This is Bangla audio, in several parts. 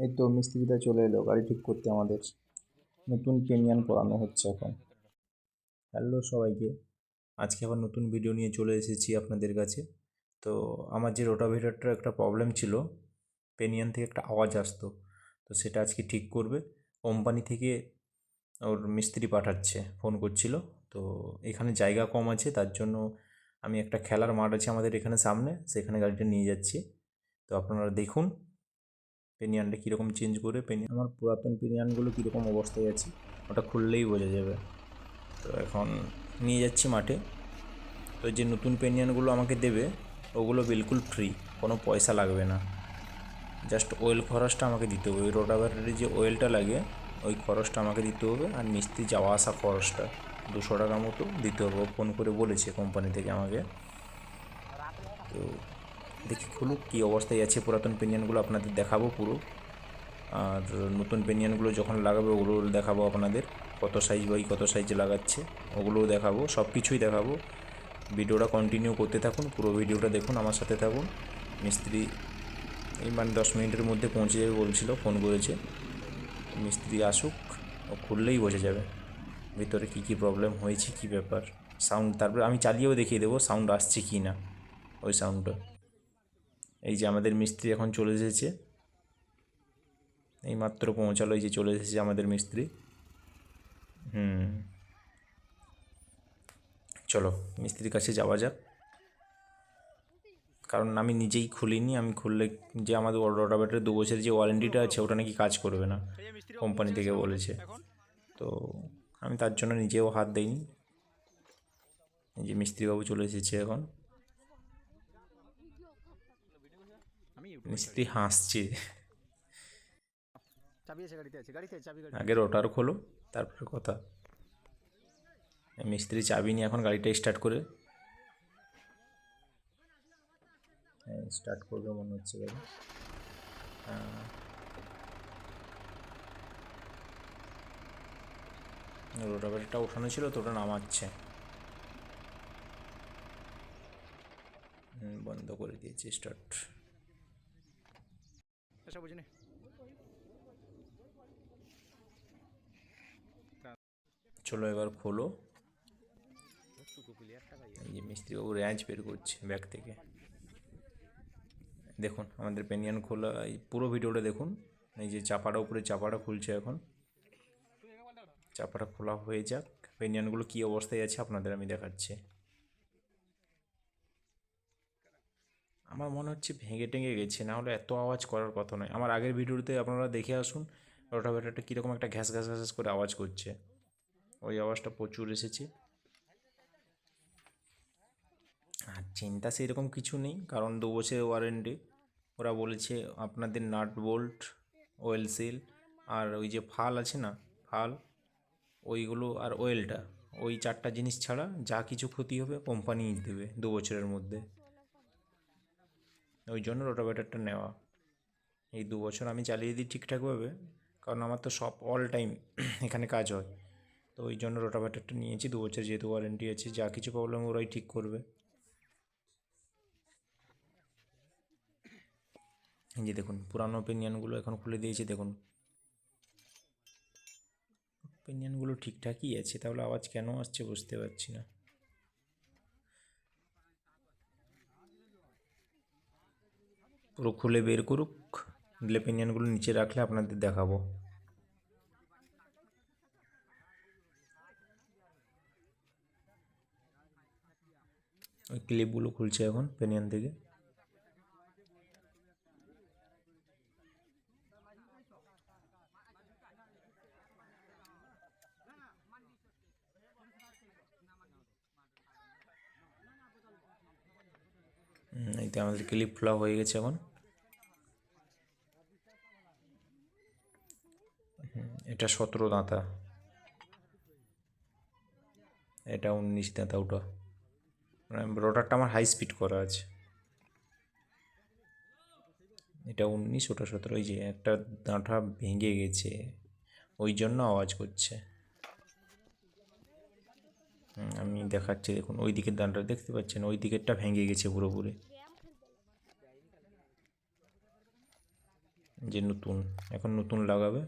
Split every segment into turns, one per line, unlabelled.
এই তো মিস্ত্রিটা চলে এলো গাড়ি ঠিক করতে আমাদের। নতুন পেনিয়ান পরানো হচ্ছে এখন। হ্যালো সবাইকে, আজকে আবার নতুন ভিডিও নিয়ে চলে এসেছি আপনাদের কাছে। তো আমার যে রোটাভেটরটার একটা প্রবলেম ছিল, পেনিয়ান থেকে একটা আওয়াজ আসতো, তো সেটা আজকে ঠিক করবে। কোম্পানি থেকে ওর মিস্ত্রি পাঠাচ্ছে, ফোন করছিল। তো এখানে জায়গা কম আছে, তার জন্য আমি একটা খেলার মাঠ আছে আমাদের এখানে সামনে, সেখানে গাড়িটা নিয়ে যাচ্ছি। তো আপনারা দেখুন পেনিয়ানটা কীরকম চেঞ্জ করে। আমার পুরাতন পেনিয়ানগুলো কীরকম অবস্থায় আছে ওটা খুললেই বোঝা যাবে। তো এখন নিয়ে যাচ্ছি মাঠে। তো যে নতুন পেনিয়ানগুলো আমাকে দেবে ওগুলো বিলকুল ফ্রি, কোনো পয়সা লাগবে না। জাস্ট অয়েল খরচটা আমাকে দিতে হবে, ওই রোটাভেটরে যে অয়েলটা লাগে ওই খরচটা আমাকে দিতে হবে। আর মিস্ত্রি যাওয়া আসা খরচটা 200 টাকা মতো দিতে হবে, ও ফোন করে বলেছে কোম্পানি থেকে আমাকে। তো দেখি খুলুক, কী অবস্থায় আছে পুরাতন পেনিয়ানগুলো আপনাদের দেখাবো পুরো। আর নতুন পেনিয়ানগুলো যখন লাগাবে ওগুলো দেখাবো আপনাদের, কত সাইজ বাই কত সাইজে লাগাচ্ছে ওগুলোও দেখাবো, সব কিছুই দেখাবো। ভিডিওটা কন্টিনিউ করতে থাকুন, পুরো ভিডিওটা দেখুন, আমার সাথে থাকুন। মিস্ত্রি এই 10 মিনিটের মধ্যে পৌঁছে যাবে বলছিল, ফোন করেছে। মিস্ত্রি আসুক, ও খুললেই বোঝা যাবে ভিতরে কী কী প্রবলেম হয়েছে, কী ব্যাপার। সাউন্ড তারপরে আমি চালিয়েও দেখিয়ে দেবো সাউন্ড আসছে কি না, ওই সাউন্ডটা। এই যে আমাদের মিস্ত্রি এখন চলে এসেছে, এই মাত্র পৌঁছালো, এই যে চলে এসেছে আমাদের মিস্ত্রি। চলো মিস্ত্রির কাছে যাওয়া যাক, কারণ আমি নিজেই খুলিনি। আমি খুললে যে আমাদের রোটাভেটরের 2 বছরের যে ওয়ারেন্টিটা আছে ওটা নাকি কাজ করবে না, কোম্পানি থেকে বলেছে। তো আমি তার জন্য নিজেও হাত দিইনি। এই যে মিস্ত্রিবাবু চলে এসেছে এখন। মিস্ত্রি হাসছে। আগে রোটার খোলো, তারপরে কথা। মিস্ত্রি চাবি নিয়ে এখন গাড়িটা স্টার্ট করে, স্টার্ট করবে মনে হচ্ছে গাড়ি। রোটাভেটরটা ওঠানো ছিল তো ওটা নামাচ্ছে। বন্ধ করে দিয়েছি স্টার্ট। চলো এবার খোলো। এই যে মিস্ত্রিবাবু র্যাঞ্চ বের করছে ব্যাগ থেকে। দেখুন আমাদের পেনিয়ান খোলা, এই পুরো ভিডিওটা দেখুন। এই যে চাপাটা উপরে, চাপাটা খুলছে এখন। চাপাটা খোলা হয়ে যাক, পেনিয়ানগুলো কী অবস্থায় আছে আপনাদের আমি দেখাচ্ছি। আমার মনে হচ্ছে ভেঙে টেঙে গেছে, না হলে এত আওয়াজ করার কথা নয়। আমার আগের ভিডিওতে আপনারা দেখে আসুন রোটাভেটরটা কীরকম একটা ঘ্যাস ঘ্যাস ঘ্যাস করে আওয়াজ করছে, ওই আওয়াজটা প্রচুর এসেছে। আর চিন্তা সেরকম কিছু নেই, কারণ 2 বছরের ওয়ারেন্টি। ওরা বলেছে আপনাদের নাট বোল্ট, অয়েল সিল, আর ওই যে ফাল আছে না, ফাল, ওইগুলো আর অয়েলটা, ওই 4টা জিনিস ছাড়া যা কিছু ক্ষতি হবে কোম্পানিই দেবে 2 বছরের মধ্যে। ওই জন্য রোটাভেটরটা নেওয়া। এই 2 বছর আমি চালিয়ে দিই ঠিকঠাকভাবে, কারণ আমার তো সব অল টাইম এখানে কাজ হয়। তো ওই জন্য রোটাভেটরটা নিয়েছি, 2 বছর যেহেতু ওয়ারেন্টি আছে, যা কিছু প্রবলেম ওরাই ঠিক করবে। এই যে দেখুন পুরানো পেনিয়ানগুলো এখন খুলে দিয়েছে, দেখুন পেনিয়ানগুলো ঠিকঠাকই আছে, তাহলে আওয়াজ কেন আসছে বুঝতে পারছি না। পুরো খুলে বের করুক, দিলে পেনিয়ানগুলো নিচে রাখলে আপনাদের দেখাবো। ওই ক্লিপগুলো খুলছে এখন পেনিয়ান থেকে। এইতে আমাদের ক্লিপ খোলা হয়ে গেছে এখন। এটা 17 দাঁতা, এটা 19 দাঁতা। ওটা রোটারটা আমার হাই স্পিড করা আছে। এটা 19, ওটা 17। ওই যে একটা দাঁটা ভেঙে গেছে, ওই জন্য আওয়াজ করছে। আমি দেখাচ্ছি দেখুন, ওই দিকের দাঁড়টা দেখতে পাচ্ছেন, ওই দিকেরটা ভেঙে গেছে পুরোপুরি। যে নতুন, এখন নতুন লাগাবে।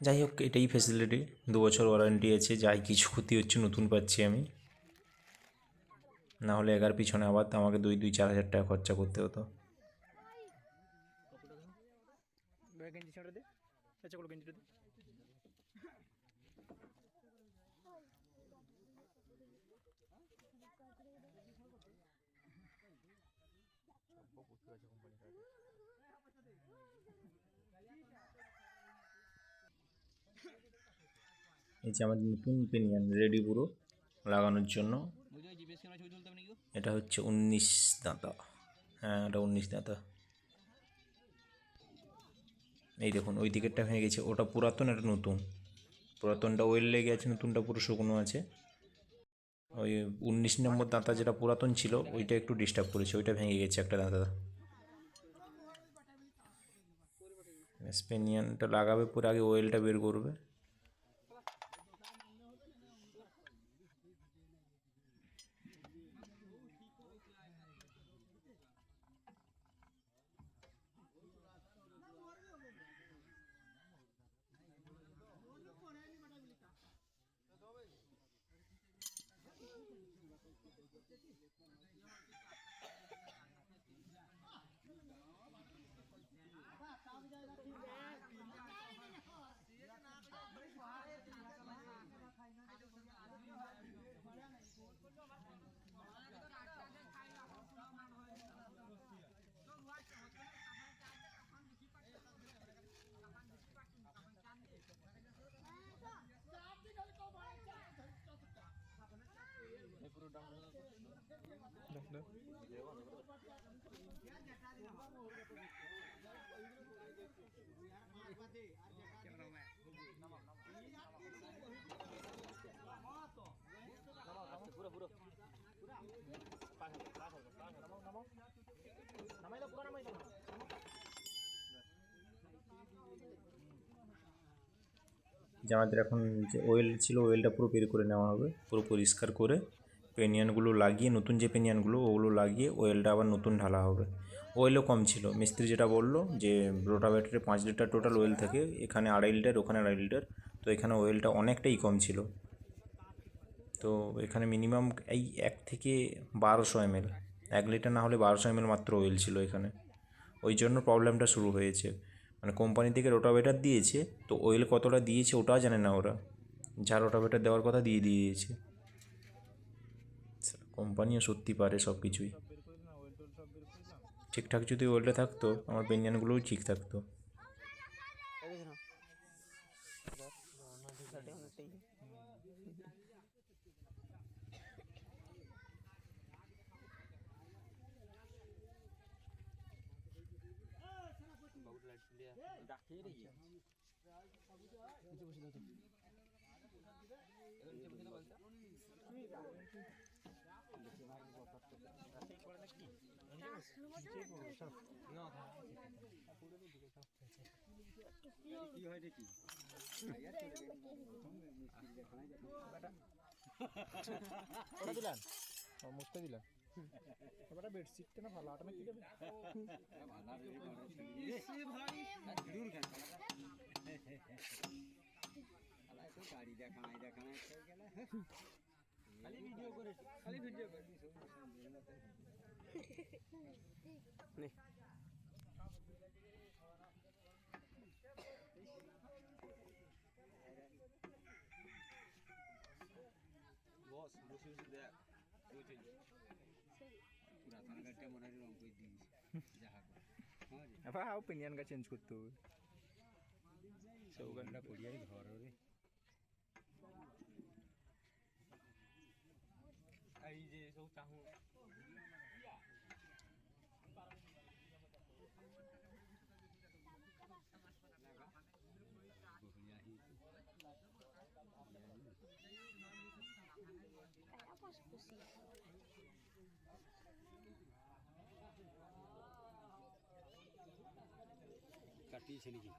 যাই হোক, এটাই ফেসিলিটি, 2 বছর ওয়ারেন্টি আছে, যাই কিছু ক্ষতি হচ্ছে নতুন পাচ্ছি আমি, না হলে এগার পিছনে আবার তো আমাকে 2-4 হাজার টাকা খরচা করতে হতো। এই যে আমাদের নতুন পেনিয়ান রেডি পুরো লাগানোর জন্য। এটা হচ্ছে 19 দাঁতা, হ্যাঁ এটা 19 দাঁতা। এই দেখুন ওই দিকেরটা ভেঙে গেছে, ওটা পুরাতন, এটা নতুন। পুরাতনটা ওয়েল লেগে আছে, নতুনটা পুরো শুকনো আছে। ওই 19 নম্বর দাঁতা যেটা পুরাতন ছিল ওইটা একটু ডিস্টার্ব করেছে, ওইটা ভেঙে গেছে একটা দাঁতা। পেনিয়ানটা লাগাবে পরে আগে ওয়েলটা বের করবে। যে আমাদের এখন যে ওয়েল ছিল ওয়েলটা পুরো বের করে নেওয়া হবে, পুরো পরিষ্কার করে পেনিয়ানগুলো লাগিয়ে, নতুন যে পেনিয়ানগুলো ওগুলো লাগিয়ে ওয়েলটা আবার নতুন ঢালা হবে। ওয়েলও কম ছিল, মিস্ত্রি যেটা বললো যে রোটাভেটরে 5 লিটার টোটাল ওয়েল থাকে, এখানে 2.5 লিটার, ওখানে 2.5 লিটার, তো এখানে ওয়েলটা অনেকটাই কম ছিল। তো এখানে মিনিমাম এই 1 থেকে 1200 ml, 1 লিটার না হলে 1200 ml মাত্র অয়েল ছিল এখানে। ওই জন্য প্রবলেমটা শুরু হয়েছে, মানে কোম্পানি থেকে রোটাভেটার দিয়েছে, তো অয়েল কতটা দিয়েছে ওটাও জানে না ওরা, যা রোটাভেটার দেওয়ার কথা দিয়ে দিয়েছে। কোম্পানিও সত্যি পারে সব কিছুই। ঠিকঠাক যদি অয়েলটা থাকতো আমার পেনিয়ানগুলোও ঠিক থাকতো।
মুছতে দিলাম এবারে বেডশিটটা না ভালো আটা না কি যাবে গাড়ি দেখানাই দেখানাই খালি ভিডিও করে খালি ভিডিও করে নে বস বসে বসে দেখ ওইটাই পুরাতন গাড়িটা মনে হয় রং করে দিয়েছে যাহা আবার আও পেনিয়ান গা চেঞ্জ করতে হবে সৌগানটা পড়িয়াই ঘর রে এই যে সব চাহু দিয়েছে নাকি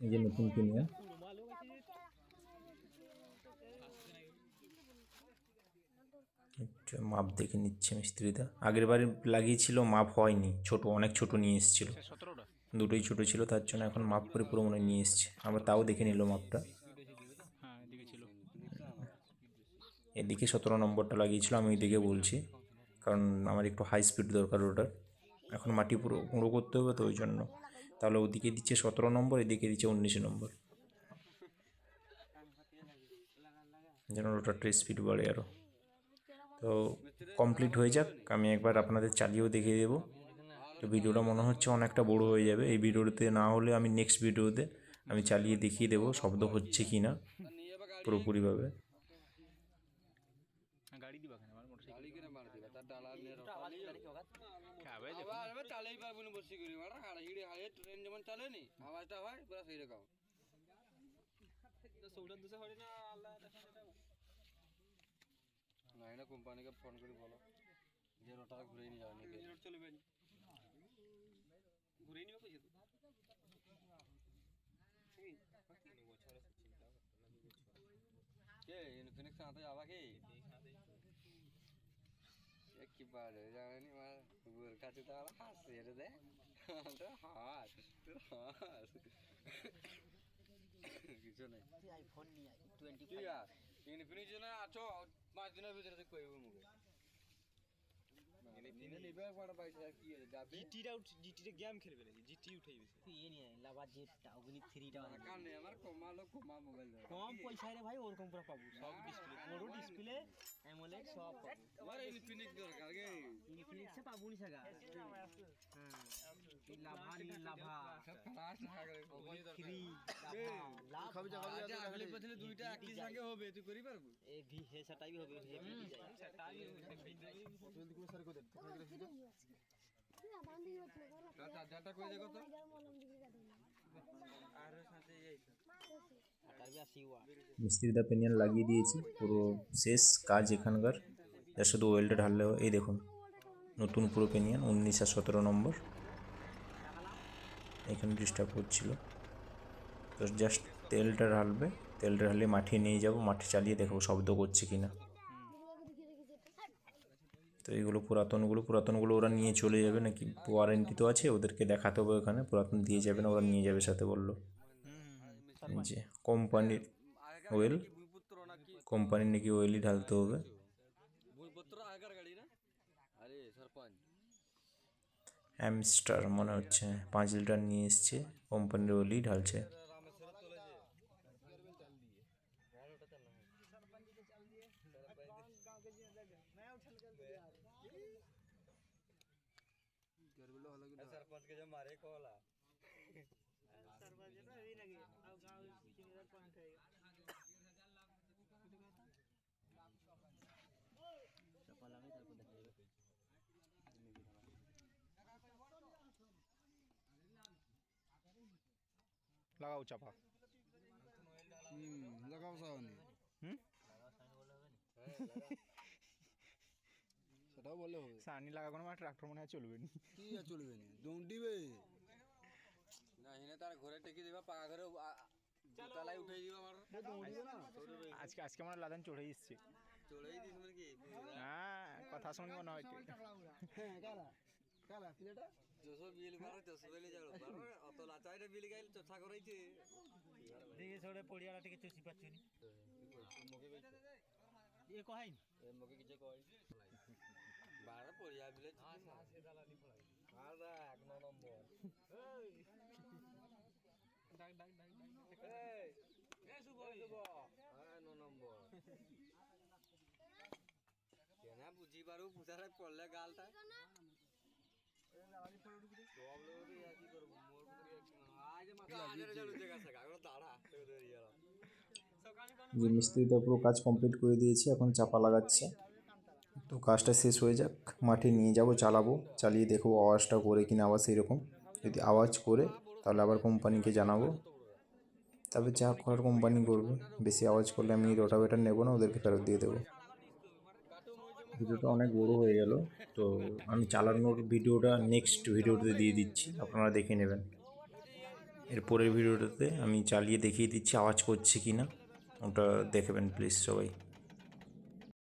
এই যে নতুন পেনিয়ান, একটু মাপ দেখে নিচ্ছে মিস্ত্রিটা। আগের বারে লাগিয়েছিল, মাপ হয়নি, ছোট, অনেক ছোট নিয়ে এসেছিল, দুটোই ছোট ছিল, তার জন্য এখন মাপ করে পুরো মনে হয় নিয়ে এসছে। আমরা তাও দেখে নিল মাপটা। এদিকে 17 নম্বরটা লাগিয়েছিল, আমি ওইদিকে বলছি, কারণ আমার একটু হাই স্পিড দরকার ওটার। এখন মাটি পুরো গুঁড়ো করতে হবে তো ওই জন্য। তাহলে ওদিকে দিচ্ছে 17 নম্বর, এদিকে দিচ্ছে 19 নম্বর, যেন রোটারটা স্পিড বাড়ে আরও। তো কমপ্লিট হয়ে যাক, আমি একবার আপনাদের চালিয়েও দেখিয়ে দেবো। তো ভিডিওটা মনে হচ্ছে অনেকটা বড় হয়ে যাবে, এই ভিডিওতে না হলে আমি নেক্সট ভিডিওতে আমি চালিয়ে দেখিয়ে দেবো শব্দ হচ্ছে কি না পুরোপুরিভাবে।
গাড়ি দিবা কেন আমার মোটরসাইকেল
গাড়ি কিনে মার দিবা তার ডালা নিয়ে আবার চালাই পারবো না বসে করি মারা হাড় হিড়ে হাড়ে ট্রেন যেমন চালে নি আওয়াজটা হয় পুরো সেই রকম তো সৌদার দুসে হয় না আল্লাহ না এটা কোম্পানিকে ফোন করে বলো যে রোটার ঘুরে নিয়ে যাও নাকি রোড চলবে না ঘুরে নিবে কইছে কে ইনফিনিক্স আতে যাবা কি এক কি বারে জানি মার গুর কাছে তো আর হাসি রে দে তো হাস তোর হাস কিছু নাই
তুই আইফোন নিয়ে আয় 25
ঠিক আছে ইনফিনিক্স না আছো 5 দিনের ভিতরে তুই কইব মুকে ইনফিনিক্স নিবে বড় পয়সা কি যাবে
জিটিতে গেম খেলবে নাকি জিটি উঠাই বেশি
তুই এ নিয়ে আয় লাভা জেটটা অগ্নি 3টা
কার নেই আমার কমালো কমা মোবাইল দাও
কম পয়সায় রে ভাই ওরকম পুরো পাবো সব ডিসপ্লে বড় ডিসপ্লে অ্যামোলেড সব পাবো
আমার ইনফিনিক্স দরকার গে
ইনফিনিক্সে পাবো নি সাগা হ্যাঁ এই লাভা নি লাভা
সব খালাস না করে
3 লাভা
খাবি যা আগলে পছলে দুইটা একই সঙ্গে হবে তুই করি পারবো
এই ভি হে সেটাই হবে হে ভি যায়
সেটাই
চার্জারটা কই দেখো তো
তার বি আসি ওয়া
মিস্ত্রিটা পেনিয়ান লাগিয়ে দিয়েছি, পুরো শেষ কাজ এখানকার, এর শুধু ওয়েলটা ঢাললে হবে। এই দেখুন নতুন পুরো পেনিয়ান 19 আর 17 নম্বর, এখানে ডিস্টার্ব করছিল। তো জাস্ট তেলটা ঢালবে, তেলটা ঢালিয়ে মাঠে নিয়ে যাব, মাঠে চালিয়ে দেখবো শব্দ করছে কিনা। তো এইগুলো পুরাতনগুলো ওরা নিয়ে চলে যাবে নাকি, ওয়ারেন্টি তো আছে, ওদেরকে দেখাতে হবে ওখানে, পুরাতন দিয়ে যাবে না, ওরা নিয়ে যাবে সাথে বললো। যে কোম্পানির ওয়েল,
ভূমিপুত্র নাকি
কোম্পানির নাকি ওয়েলই ঢালতে হবে।
ভূমিপুত্র আগের গাড়ি না আরে সরপঞ্চ
অ্যামস্টার মনে হচ্ছে 5 লিটার নিয়ে এসছে, কোম্পানির ওয়েলই ঢালছে।
রামেশ্বর চলেছে सरपंच के जब मारे कोला सरपंच ना ये लगे अब गांव 3000 पॉइंट है
चपला में ताको देखेगा
লাগাও চাপা
लगाओ सावनी সেটাও বললে হবে
সানি লাগানো মানে ট্রাক্টর মনে হয় চলবে না
কি আর চলবে না দৌড়িবে না হিনে তার ঘরে টেকি দিবা পাকা ঘরে তালাই উঠাই দিবা আমার দৌড়িবে না
আজকে আমার লাদান চড়ে এসছে
চলেই দিস মানে কি
হ্যাঁ কথা শুনি মনে হয়
হ্যাঁ কালা কালা প্লেটা জসো বিল মারো জসো বেলে যাও অত লাচাইটা বিল গাইল চোছা করাইছে
দিকে ছড়ে পড়িয়ালা টিকে চুষি পাচ্ছনি
মুখে বেইছে
এ কহাই
এ মুখে কিছু কই বারে পড়িয়া বিলে আসে দালালি পড়াই আদা এক নম্বর
ডাক ডাক ডাক
এই এ শুভ হ্যাঁ 9 নম্বর কেনা বুঝি পারু পুজারে পড়লে গালটা দালালি পড়ে উঠবে প্রবলেম কি করব মোর ভিতরে আজ মাথা আজরে জালু জায়গা আছে কাগজ দাঁড়া তো ধরে গেল
যে মিস্ত্রিটা পুরো কাজ কমপ্লিট করে দিয়েছে, এখন চাপা লাগাচ্ছে। তো কাজটা শেষ হয়ে যাক, মাঠে নিয়ে যাব, চালাবো, চালিয়ে দেখবো আওয়াজটা করে কিনা আবার সেই রকম। যদি আওয়াজ করে তাহলে আবার কোম্পানিকে জানাবো, তবে যা করার কোম্পানি করবে। বেশি আওয়াজ করলে আমি রোটাভেটার নেবো না, ওদেরকে ফেরত দিয়ে দেবো। ভিডিওটা অনেক বড় হয়ে গেল, তো আমি চালানোর ভিডিওটা নেক্সট ভিডিওতে দিয়ে দিচ্ছি, আপনারা দেখে নেবেন। এর পরের ভিডিওটাতে আমি চালিয়ে দেখিয়ে দিচ্ছি আওয়াজ করছে কি না, ওটা দেখবেন প্লিজ সবাই।